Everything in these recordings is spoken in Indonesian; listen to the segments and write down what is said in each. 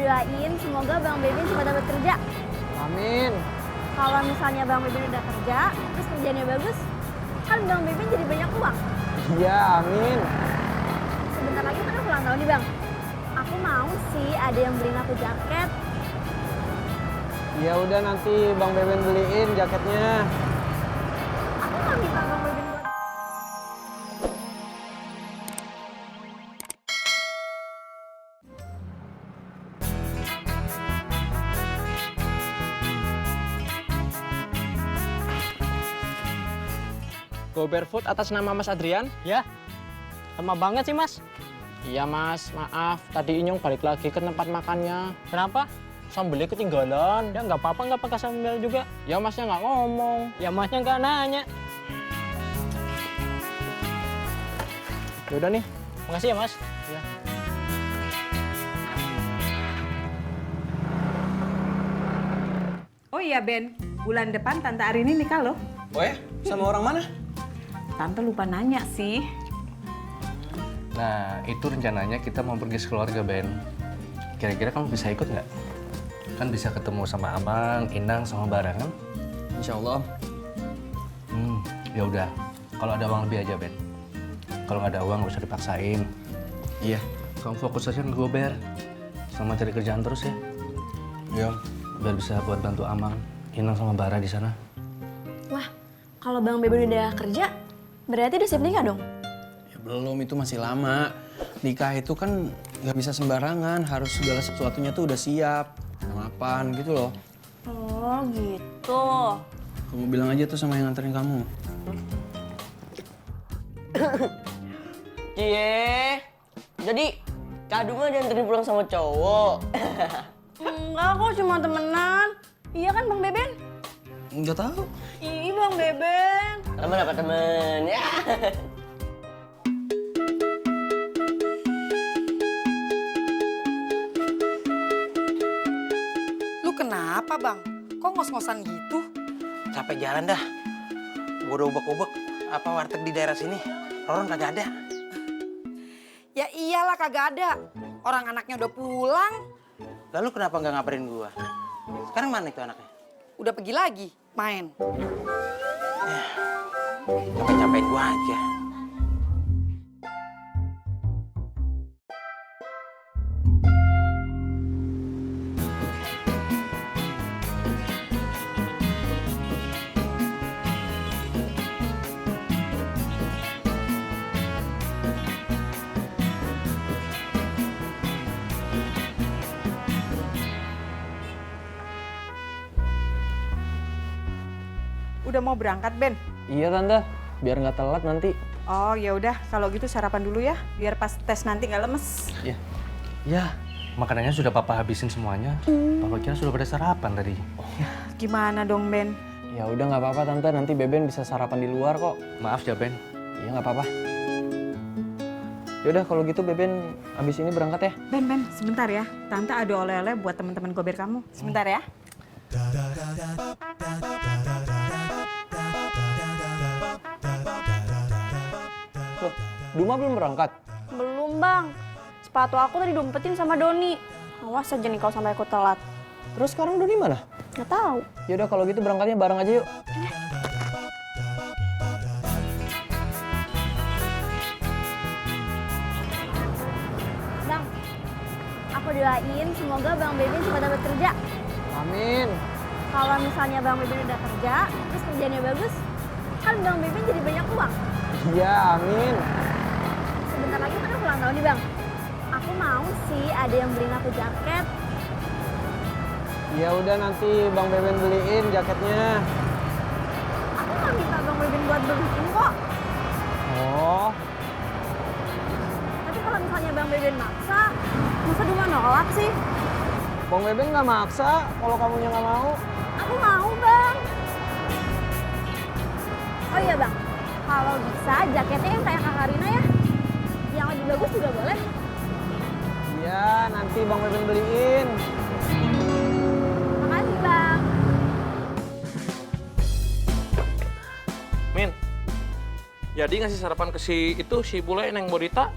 doain semoga Bang Beben cepat dapat kerja. Amin. Kalau misalnya Bang Beben udah kerja, terus kerjanya bagus, kan Bang Beben jadi banyak uang. Iya, amin. Sebentar lagi kan ulang tahun nih Bang. Aku mau sih ada yang beliin aku jaket. Ya udah nanti Bang Beben beliin jaketnya. Aku nggak minta Bang Beben buat... Go Barefoot atas nama Mas Adrian? Ya, lama banget sih mas. Iya Mas, maaf. Tadi Inyong balik lagi ke tempat makannya. Kenapa? Sambelnya ketinggalan. Ya nggak apa-apa, nggak pakai sambal juga. Ya Masnya nggak ngomong. Ya masnya nggak nanya. Yaudah nih. Makasih ya mas. Ya. Oh iya Ben, bulan depan Tante Arini nikah loh. Oh ya? Sama orang mana? Tante lupa nanya sih. Nah, itu rencananya kita mau pergi sekeluarga, Ben. Kira-kira kamu bisa ikut nggak? Kan bisa ketemu sama Abang, Inang, sama Bara kan? Insya Allah. Ya udah. Kalau ada uang lebih aja, Ben. Kalau nggak ada uang, nggak usah dipaksain. Iya. Kamu fokus aja ke Gober. Sama cari kerjaan terus ya. Iya. Biar bisa buat bantu Amang, Inang, sama Bara di sana. Wah, kalau Bang Beben udah kerja, berarti udah siap nikah dong? Ya belum, itu masih lama. Nikah itu kan nggak bisa sembarangan, harus segala sesuatunya tuh udah siap. Mapan gitu loh. Oh gitu. Kamu bilang aja tuh sama yang nganterin kamu. Cie, jadi kado mah dianterin pulang sama cowok. Enggak kok, cuma temenan. Iya kan Bang Beben? Nggak tahu. Ih Bang Beben. Temen apa temen ya? Lu kenapa Bang? Kok ngos-ngosan gitu? Capek jalan dah. Gue udah ubek-ubek apa warteg di daerah sini. Roron kagak ada. Ya iyalah kagak ada. Orang anaknya udah pulang, Lalu kenapa nggak ngabarin gue? Sekarang mana itu anaknya? udah pergi lagi main. Capek-capekin gue aja. Udah mau berangkat Ben? Iya Tante, biar nggak telat nanti. Oh ya udah, kalau gitu sarapan dulu ya, biar pas tes nanti nggak lemes. Ya, makanannya sudah Papa habisin semuanya. Papa kira sudah pada sarapan tadi. Gimana dong Ben? Ya udah nggak apa-apa Tante, nanti Beben bisa sarapan di luar kok. Maaf ya, Ben. Iya nggak apa-apa. Yaudah kalau gitu Beben abis ini berangkat ya. Ben, sebentar ya. Tante ada oleh-oleh buat teman-teman Gober kamu. Sebentar ya. Loh, Duma belum berangkat? Belum Bang. Sepatu aku tadi diumpetin sama Doni. Awas aja nih kalau sampai aku telat. Terus sekarang Doni mana? Nggak tahu. Yaudah kalau gitu berangkatnya bareng aja yuk. Bang, aku doain semoga Bang Beben cepat dapat kerja. Amin. Kalau misalnya Bang Beben udah kerja, terus kerjanya bagus, kan Bang Beben jadi banyak uang. Iya, amin. Sebentar lagi kan ulang tahun nih Bang. Aku mau sih ada yang beliin aku jaket. Ya udah nanti Bang Beben beliin jaketnya. Aku nggak minta Bang Beben buat beliin kok. Oh, Tapi kalau misalnya Bang Beben maksa, masa Duma nolak sih? Bang Beben nggak maksa kalau kamunya nggak mau. Aku mau Bang. Oh iya Bang, kalau bisa jaketnya yang kayak Kak Karina ya. Yang lebih bagus juga boleh. Iya, nanti Bang Beben beliin. Makasih Bang. Min, jadi ngasih sarapan ke si Bule Neng Bodita?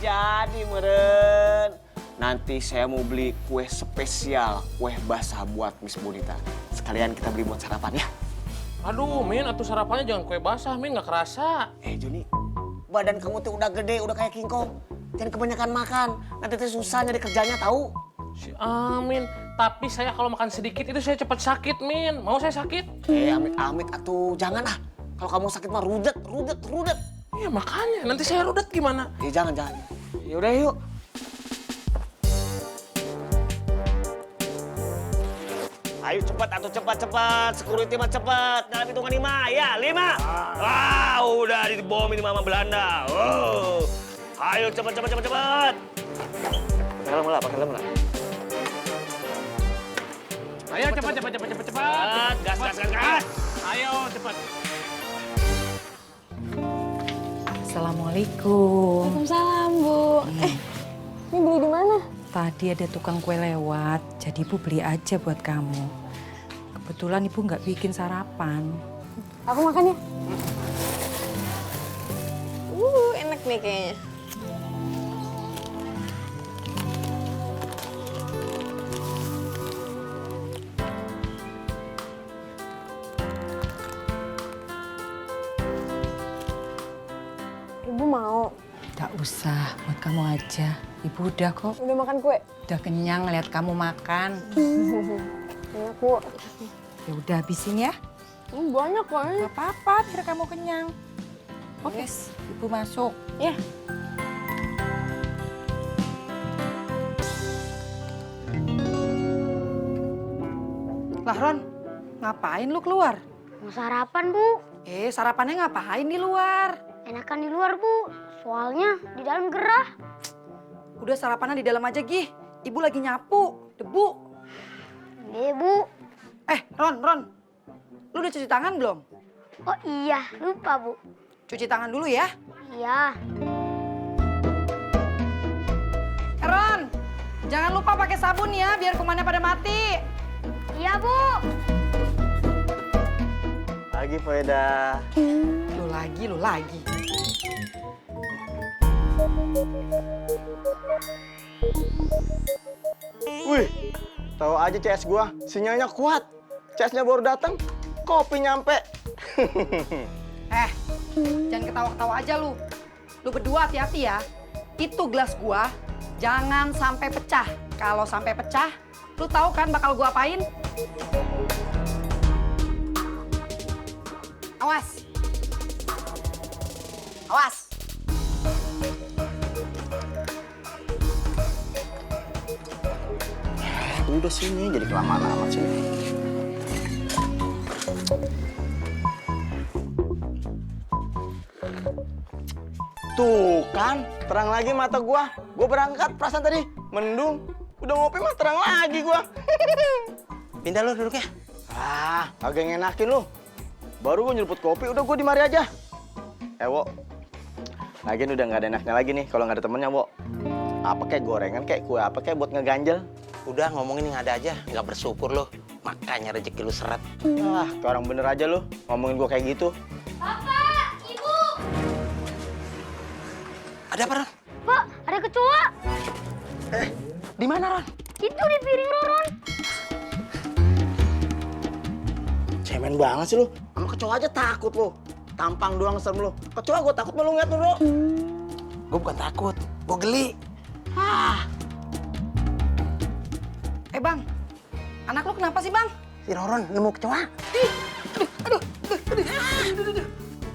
Jadi meren. Nanti saya mau beli kue spesial, kue basah buat Miss Bonita. Sekalian kita beli buat sarapan ya. Aduh, Min, atuh sarapannya jangan kue basah, Min, nggak kerasa. Joni, badan kamu tuh udah gede, udah kayak King Kong. Jangan kebanyakan makan, nanti tuh susah nyari kerjanya tahu. Si Amin, tapi saya kalau makan sedikit itu saya cepat sakit, Min. Mau saya sakit? Amit-amit atuh, jangan ah. Kalau kamu sakit mah rudet. Iya makanya, nanti saya rudet gimana? Jangan. Yaudah yuk. Ayo cepat. Security mah cepat. Dalam hitungan 5. Ya, 5. Wah, udah dibom ini Mama Belanda. Wow. Ayo cepat. Pakai helm lah. Ayo cepat. Gas. Ayo cepat. Assalamualaikum. Waalaikumsalam, Bu. Ini beli di mana? Tadi ada tukang kue lewat, jadi Ibu beli aja buat kamu. Kebetulan Ibu nggak bikin sarapan. Aku makan ya. Enak nih kayaknya. Ibu mau? Nggak usah, buat kamu aja. Ibu udah kok. Udah makan kue? Udah kenyang lihat kamu makan. Enak, Bu. Ya udah habisin ya. Banyak kok. Gak apa-apa, biar kamu kenyang. Oke, Ibu masuk. Ya. Lah Ron, ngapain lu keluar? Mau sarapan, Bu. Sarapannya ngapain di luar? Enakan di luar, Bu. Soalnya di dalam gerah. Udah sarapannya di dalam aja, Gih. Ibu lagi nyapu, debu. Iya, Bu. Ron. Lu udah cuci tangan belum? Oh iya, lupa, Bu. Cuci tangan dulu ya. Iya. Ron, jangan lupa pakai sabun ya, biar kumannya pada mati. Iya, Bu. Lagi, Veda. Lu lagi. Wih, tahu aja CS gua, sinyalnya kuat. CS-nya baru datang, kopi nyampe. Jangan ketawa-ketawa aja lu. Lu berdua hati-hati ya. Itu gelas gua jangan sampai pecah. Kalau sampai pecah, lu tahu kan bakal gua apain? Awas. Udah sini, jadi kelamaan amat sih. Tuh kan, terang lagi mata gua. Gua berangkat perasaan tadi mendung. Udah ngopi mah terang lagi gua. Pindah lu duduk ya. Agak ngenakin lu. Baru gua nyeruput kopi, udah gua di mari aja. Wo. Lagian udah nggak ada enaknya lagi nih kalau nggak ada temennya, Wo. Apa kayak gorengan, kayak kue apa kayak buat ngeganjel. Udah ngomongin yang ada aja, nggak bersyukur lu. Makanya rezeki lu seret. Kayak orang bener aja lu, ngomongin gua kayak gitu. Bapak, Ibu. Ada apa, Ron? Pak, ada kecoa. Di mana, Ron? Itu di piring Ron. Cemen banget sih lu. Sama kecoa aja takut lu. Tampang doang serem lu. Kecoa gua takut lu ngeliat lu, Bro. Gue bukan takut, gue geli. Bang, anak lu kenapa sih, Bang? Si Roron nemu kecoa. Aduh.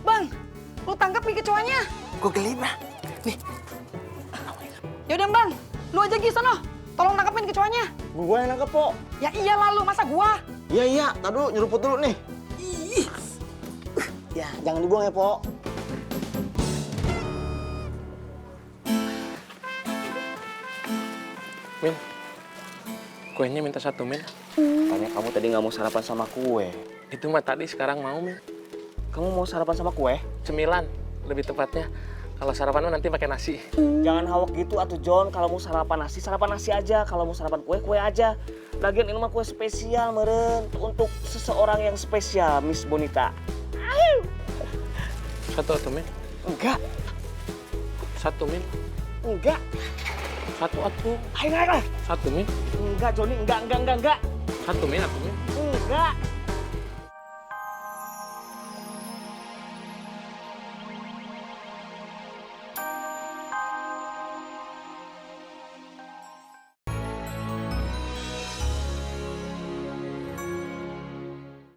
Bang, lu tangkap nih kecoanya. Gue geli, Bang. Nih. Yaudah, Bang. Lu aja Gi sono. Tolong nangkepin kecoanya. Gua yang nangkep, Po. Ya iyalah lu, masa gua? Iya. Tar dulu, nyeruput dulu nih. Ya, jangan dibuang ya, Po. Min, kuenya minta 1, Min. Tanya kamu tadi nggak mau sarapan sama kue. Itu mah tadi, sekarang mau, Min. Kamu mau sarapan sama kue? Cemilan, lebih tepatnya. Kalau sarapan mah nanti pakai nasi. Jangan hawak gitu atuh, John. Kalau mau sarapan nasi aja. Kalau mau sarapan kue aja. Lagian ini mah kue spesial, meren. Untuk seseorang yang spesial, Miss Bonita. 1 tuh, Min. Enggak. 1, Min. Enggak. Satu atuh. Ayo naik lah. Satu, Min. Enggak, Joni, enggak. Satu, Min, atuh, Min. Enggak.